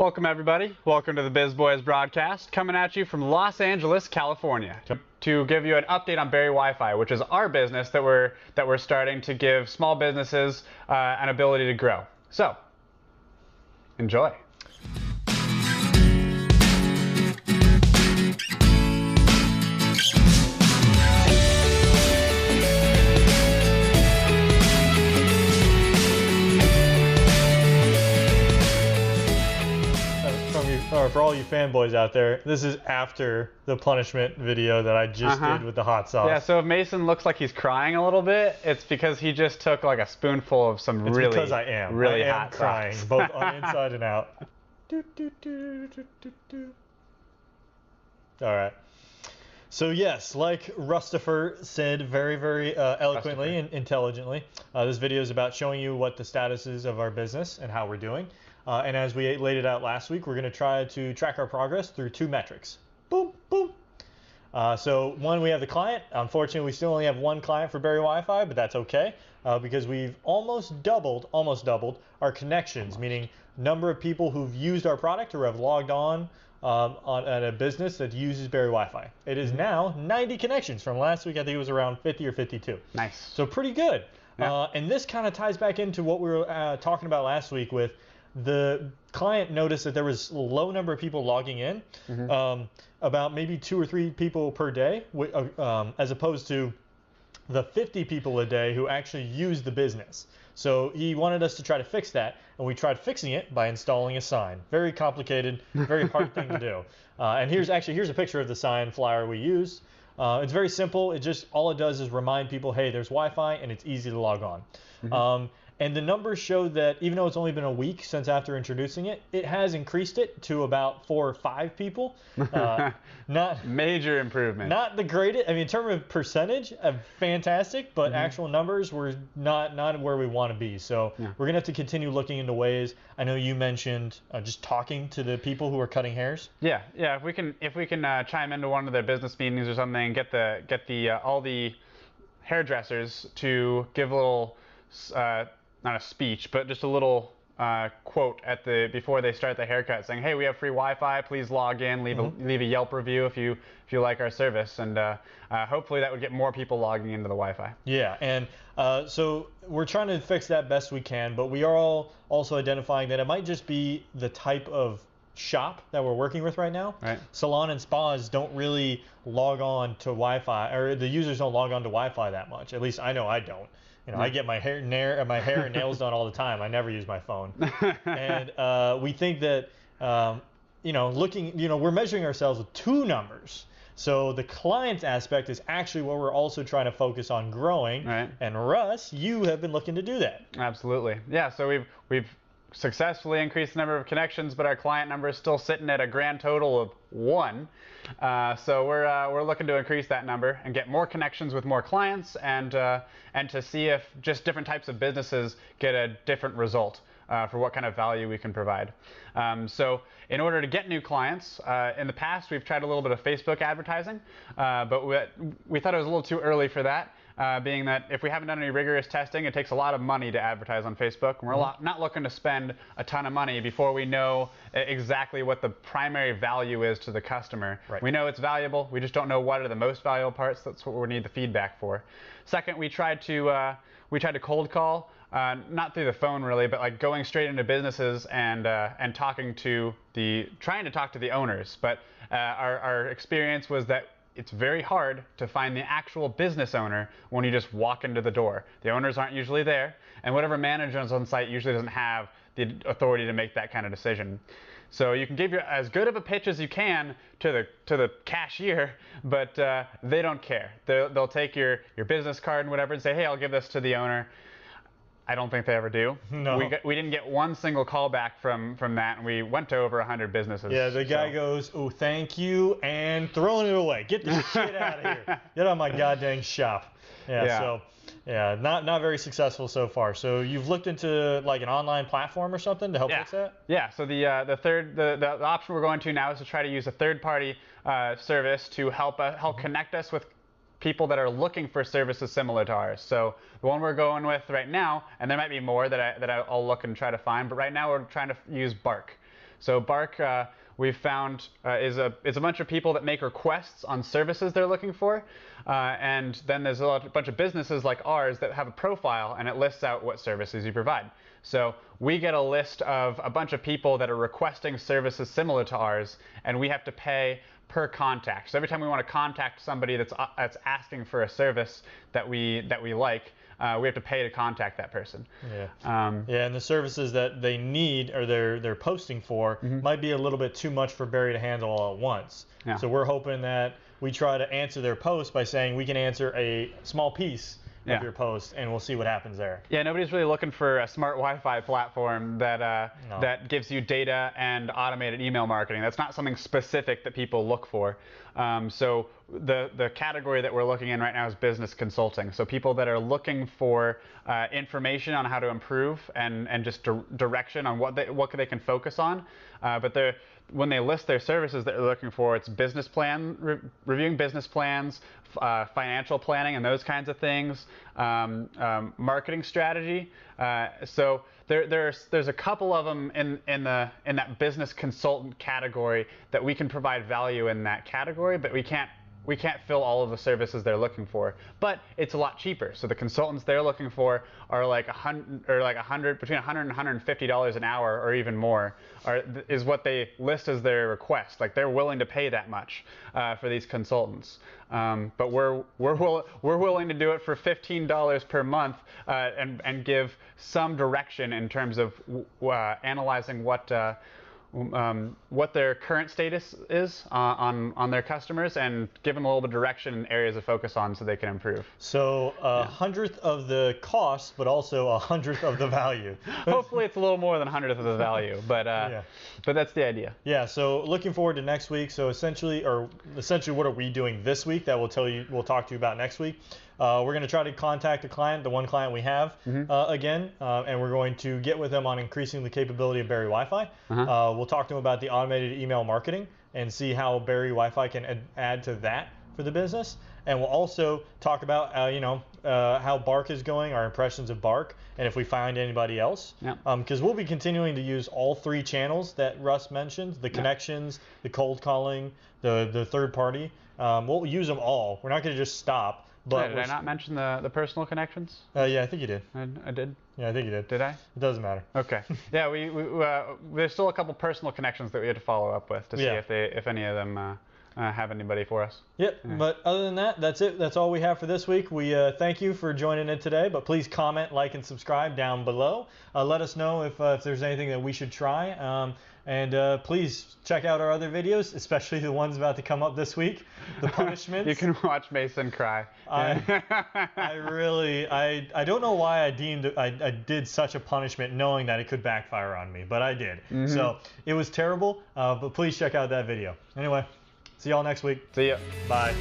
Welcome everybody. Welcome to the Biz Boyz broadcast, coming at you from Los Angeles, California, to give you an update on Berri Wi-Fi, which is our business that we're starting to give small businesses an ability to grow. So, enjoy. For all you fanboys out there, this is after the punishment video that I just did with the hot sauce. Yeah, so if Mason looks like he's crying a little bit, it's because he just took like a spoonful of some really because I am hot crying, sauce. both on inside and out. All right. So yes, like Rustifer said very eloquently and intelligently, this video is about showing you what the status is of our business and how we're doing. And as we laid it out last week, we're going to try to track our progress through two metrics. Boom, boom. So one, we have the client. Unfortunately, we still only have one client for Berri Wi-Fi, but that's okay because we've almost doubled our connections, meaning number of people who've used our product or have logged on at a business that uses Berri Wi-Fi. It is now 90 connections. From last week, I think it was around 50 or 52. Nice. So pretty good. Yeah. And this kind of ties back into what we were talking about last week with the client noticed that there was a low number of people logging in, about maybe 2 or 3 people per day, as opposed to the 50 people a day who actually use the business. So he wanted us to try to fix that, and we tried fixing it by installing a sign. Very complicated, very hard thing to do. And here's a picture of the sign flyer we used. It's very simple. All it does is remind people, hey, there's Wi-Fi and it's easy to log on. And the numbers show that even though it's only been a week since after introducing it, it has increased it to about 4 or 5 people. Not major improvement. Not the greatest. I mean, in terms of percentage, fantastic, but actual numbers were not where we want to be. So we're gonna have to continue looking into ways. I know you mentioned just talking to the people who are cutting hairs. Yeah. If we can chime into one of their business meetings or something, get all the hairdressers to give a little. Not a speech, but just a little quote before they start the haircut, saying, "Hey, we have free Wi-Fi. Please log in. Leave a Yelp review if you like our service." And hopefully that would get more people logging into the Wi-Fi. Yeah, and so we're trying to fix that best we can, but we are all also identifying that it might just be the type of shop that we're working with right now. Right. Salon and spas don't really log on to Wi-Fi, or the users don't log on to Wi-Fi that much. At least I know I don't. I get my hair and nails done all the time. I never use my phone. And we think that, we're measuring ourselves with 2 numbers. So the client aspect is actually what we're also trying to focus on growing. Right. And Russ, you have been looking to do that. Absolutely. Yeah. So we've successfully increased the number of connections, but our client number is still sitting at a grand total of 1. So we're looking to increase that number and get more connections with more clients, and to see if just different types of businesses get a different result for what kind of value we can provide. So in order to get new clients, in the past we've tried a little bit of Facebook advertising, but we thought it was a little too early for that. Being that if we haven't done any rigorous testing, it takes a lot of money to advertise on Facebook. And we're not looking to spend a ton of money before we know exactly what the primary value is to the customer. Right. We know it's valuable. We just don't know what are the most valuable parts. That's what we need the feedback for. Second, we tried to cold call, not through the phone really, but like going straight into businesses and trying to talk to the owners. But our experience was that it's very hard to find the actual business owner when you just walk into the door. The owners aren't usually there, and whatever manager is on site usually doesn't have the authority to make that kind of decision. So you can give as good of a pitch as you can to the cashier, but they don't care. They'll take your business card and whatever and say, "Hey, I'll give this to the owner." I don't think they ever do. No. We didn't get one single call back from that, and we went to over 100 businesses. Yeah, the guy goes, "Oh, thank you," and throwing it away. Get this shit out of here. Get out of my goddamn shop. So not very successful so far. So you've looked into like an online platform or something to help fix that? Yeah. So the option we're going to now is to try to use a third-party service to help connect us with people that are looking for services similar to ours. So the one we're going with right now, and there might be more that I'll look and try to find, but right now we're trying to use Bark. So Bark, we've found, is a bunch of people that make requests on services they're looking for. And then there's a bunch of businesses like ours that have a profile, and it lists out what services you provide. So we get a list of a bunch of people that are requesting services similar to ours, and we have to pay per contact. So every time we want to contact somebody that's asking for a service that we like, we have to pay to contact that person. Yeah. Yeah, and the services that they need or they're posting for might be a little bit too much for Berri to handle all at once. Yeah. So we're hoping that we try to answer their post by saying we can answer a small piece of your post, and we'll see what happens there. Yeah, nobody's really looking for a smart Wi-Fi platform that gives you data and automated email marketing. That's not something specific that people look for. So the category that we're looking in right now is business consulting. So people that are looking for information on how to improve and just direction on what they can focus on. But when they list their services that they're looking for, it's business plan, reviewing business plans, financial planning and those kinds of things, marketing strategy. So there's a couple of them in that business consultant category that we can provide value in that category, but we can't fill all of the services they're looking for. But it's a lot cheaper. So the consultants they're looking for are like between $100 and $150 an hour or even more is what they list as their request. Like they're willing to pay that much for these consultants. But we're willing to do it for $15 per month and give some direction in terms of analyzing what their current status is on their customers and give them a little bit of direction and areas of focus on so they can improve. So a hundredth of the cost, but also a hundredth of the value. Hopefully it's a little more than a hundredth of the value, but that's the idea. Yeah, so looking forward to next week. So essentially what are we doing this week that we'll talk to you about next week. We're going to try to contact the one client we have again, and we're going to get with them on increasing the capability of Berri Wi-Fi. We'll talk to them about the automated email marketing and see how Berri Wi-Fi can add to that for the business. And we'll also talk about how Bark is going, our impressions of Bark, and if we find anybody else. Because we'll be continuing to use all three channels that Russ mentioned, the connections, the cold calling, the third party. We'll use them all. We're not going to just stop. But did I not mention the personal connections? Yeah, I think you did. I did? Yeah, I think you did. Did I? It doesn't matter. Okay. Yeah, there's still a couple personal connections that we had to follow up with to see if any of them have anybody for us. Yep, but other than that, that's it. That's all we have for this week. We thank you for joining in today, but please comment, like, and subscribe down below. Let us know if there's anything that we should try. And please check out our other videos, especially the ones about to come up this week, the punishments. You can watch Mason cry. I don't know why I did such a punishment knowing that it could backfire on me, but I did. So it was terrible, but please check out that video. Anyway, see y'all next week. See ya. Bye.